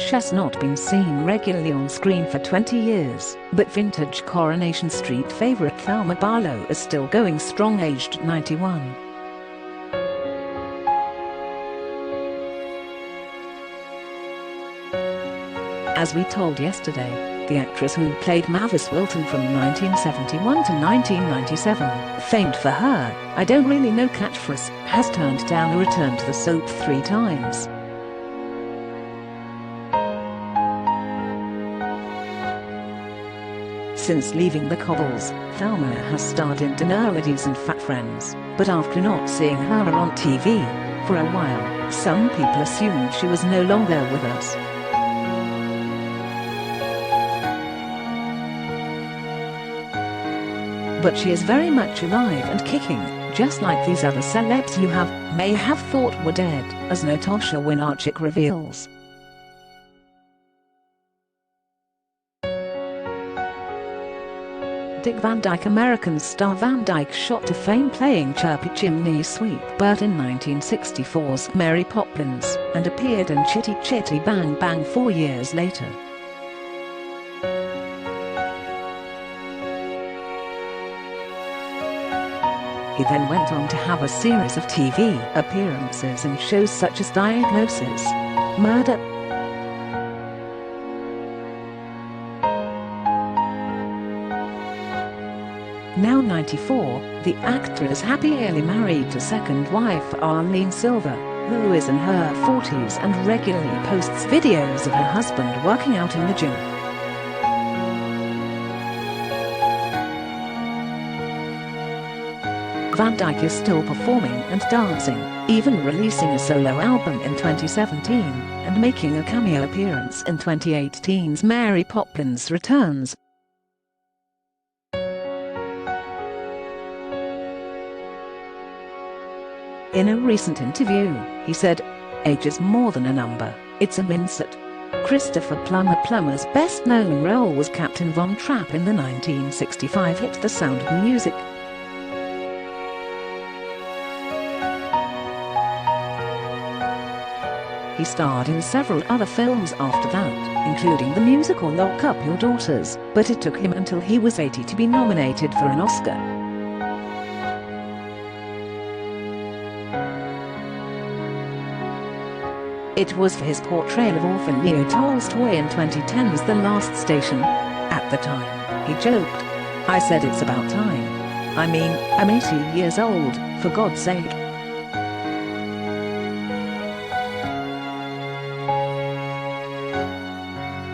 Rich has not been seen regularly on screen for 20 years, but vintage Coronation Street favorite Thelma Barlow is still going strong, aged 91. As we told yesterday, the actress who played Mavis Wilton from 1971 to 1997, famed for her "I don't really know" catchphrase, has turned down a return to the soap 3 times. Since leaving the Cobbles, Thelma has starred in Dinner-Ladies and Fat Friends, but after not seeing her on TV for a while, some people assumed she was no longer with us. But she is very much alive and kicking, just like these other celebs you may have thought were dead, as Natasha Winarchik reveals. Dick Van Dyke. American star Van Dyke shot to fame playing Chirpy Chimney Sweep Bert in 1964's Mary Poppins, and appeared in Chitty Chitty Bang Bang 4 years later. He then went on to have a series of TV appearances in shows such as Diagnosis, Murder, Now 94, the actor is happily married to second wife Arlene Silver, who is in her 40s and regularly posts videos of her husband working out in the gym. Van Dyke is still performing and dancing, even releasing a solo album in 2017, and making a cameo appearance in 2018's Mary Poppins Returns. In a recent interview, he said, "Age is more than a number, it's a mindset." Christopher Plummer. Plummer's best-known role was Captain Von Trapp in the 1965 hit The Sound of Music. He starred in several other films after that, including the musical Lock Up Your Daughters, but it took him until he was 80 to be nominated for an Oscar. It was for his portrayal of orphan Leo Tolstoy in 2010's The Last Station. At the time, he joked, "I said it's about time. I mean, I'm 80 years old, for God's sake."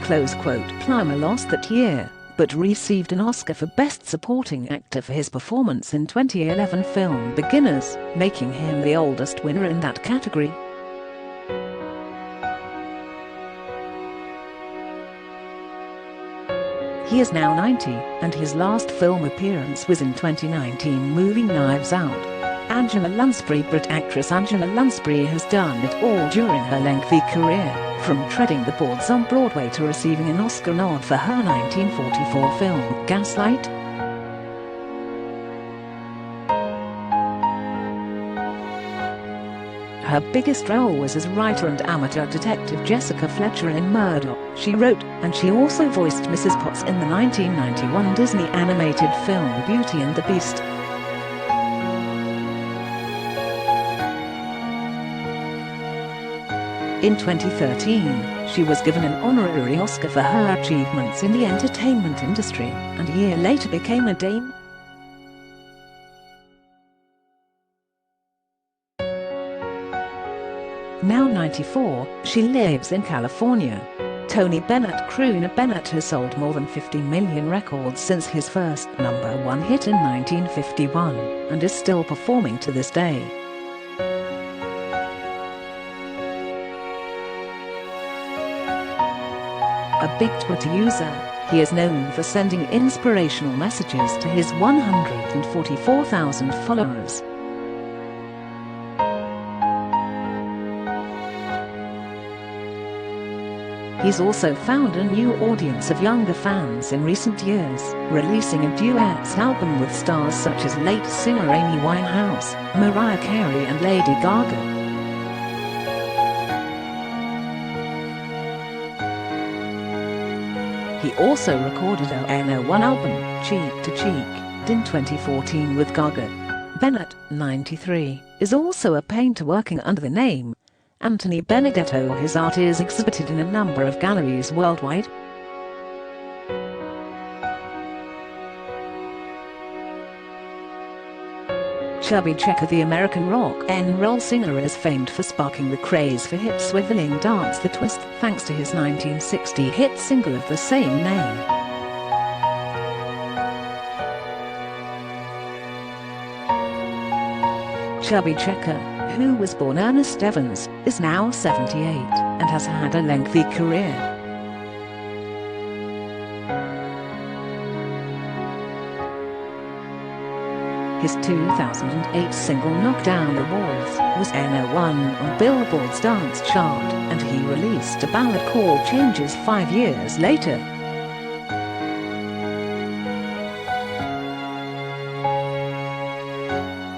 Close quote. Plummer lost that year, but received an Oscar for Best Supporting Actor for his performance in 2011 film Beginners, making him the oldest winner in that category. He is now 90, and his last film appearance was in 2019 movie Knives Out. Angela Lansbury. Brit actress Angela Lansbury has done it all during her lengthy career, from treading the boards on Broadway to receiving an Oscar nod for her 1944 film Gaslight. Her biggest role was as writer and amateur detective Jessica Fletcher in Murdoch. She wrote, and she also voiced Mrs. Potts in the 1991 Disney animated film Beauty and the Beast. In 2013, she was given an honorary Oscar for her achievements in the entertainment industry, and a year later became a Dame. Now 94, she lives in California. Tony Bennett. Crooner Bennett has sold more than 50 million records since his first #1 hit in 1951, and is still performing to this day. A big Twitter user, he is known for sending inspirational messages to his 144,000 followers. He's also found a new audience of younger fans in recent years, releasing a duets album with stars such as late singer Amy Winehouse, Mariah Carey and Lady Gaga. He also recorded a No.1 album, Cheek to Cheek, in 2014 with Gaga. Bennett, 93, is also a painter working under the name Anthony Benedetto. His art is exhibited in a number of galleries worldwide. Chubby Checker, the American rock and roll singer, is famed for sparking the craze for hip swiveling dance The Twist, thanks to his 1960 hit single of the same name. Chubby Checker, who was born Ernest Evans, is now 78 and has had a lengthy career. His 2008 single Knock Down the Walls was No.1 on Billboard's dance chart, and he released a ballad called Changes 5 years later.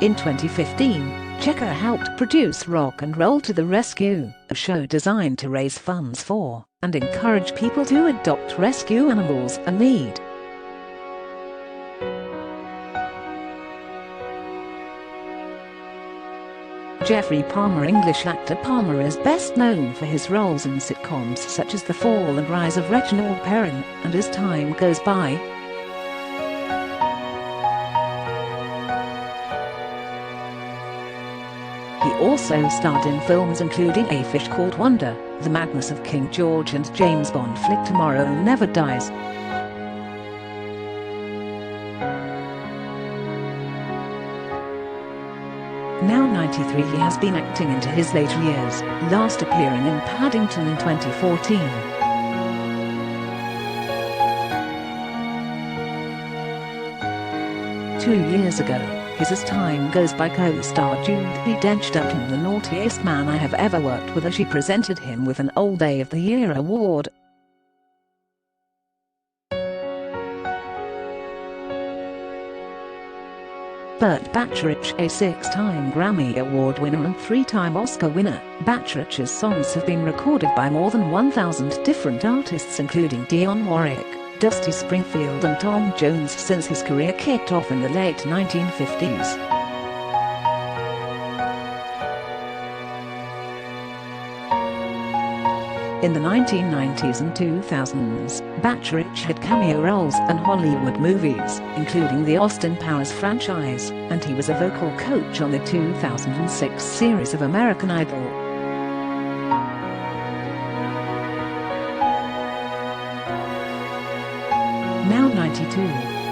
In 2015, Checker helped produce Rock and Roll to the Rescue, a show designed to raise funds for and encourage people to adopt rescue animals in need. Jeffrey Palmer, English actor Palmer, is best known for his roles in sitcoms such as The Fall and Rise of Reginald Perrin and As Time Goes By. He also starred in films including A Fish Called Wanda, The Madness of King George, and James Bond flick Tomorrow Never Dies. Now 93, he has been acting into his later years, last appearing in Paddington in 2014. Two years ago, his As Time Goes By co-star Judi Dench dubbed him the naughtiest man I have ever worked with as she presented him with an Old Day of the Year award. Burt Bacharach, a 6-time Grammy Award winner and 3-time Oscar winner, Bacharach's songs have been recorded by more than 1,000 different artists including Dionne Warwick, Dusty Springfield and Tom Jones since his career kicked off in the late 1950s. In the 1990s and 2000s, Bacharach had cameo roles in Hollywood movies, including the Austin Powers franchise, and he was a vocal coach on the 2006 series of American Idol. Now 92,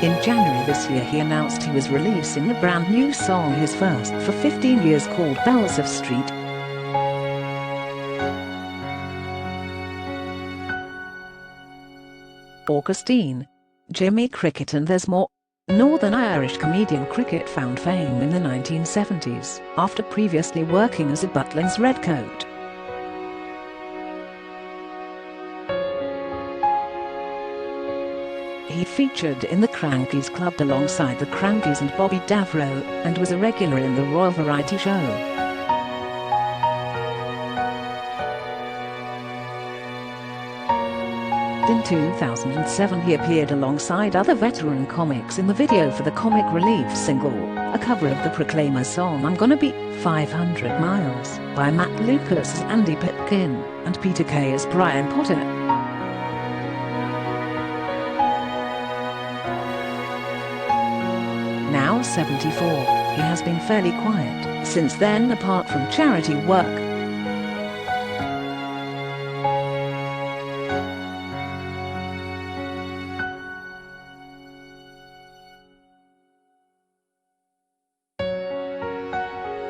in January this year he announced he was releasing a brand new song, his first for 15 years, called Bells of Street. Augustine, Jimmy Cricket and There's More. Northern Irish comedian Cricket found fame in the 1970s, after previously working as a Butlins redcoat. He featured in the Crankies Club alongside the Crankies and Bobby Davro, and was a regular in the Royal Variety Show. In 2007 he appeared alongside other veteran comics in the video for the Comic Relief single, a cover of the Proclaimers song I'm Gonna Be 500 Miles by Matt Lucas as Andy Pitkin and Peter Kay as Brian Potter. Now 74, he has been fairly quiet since then, apart from charity work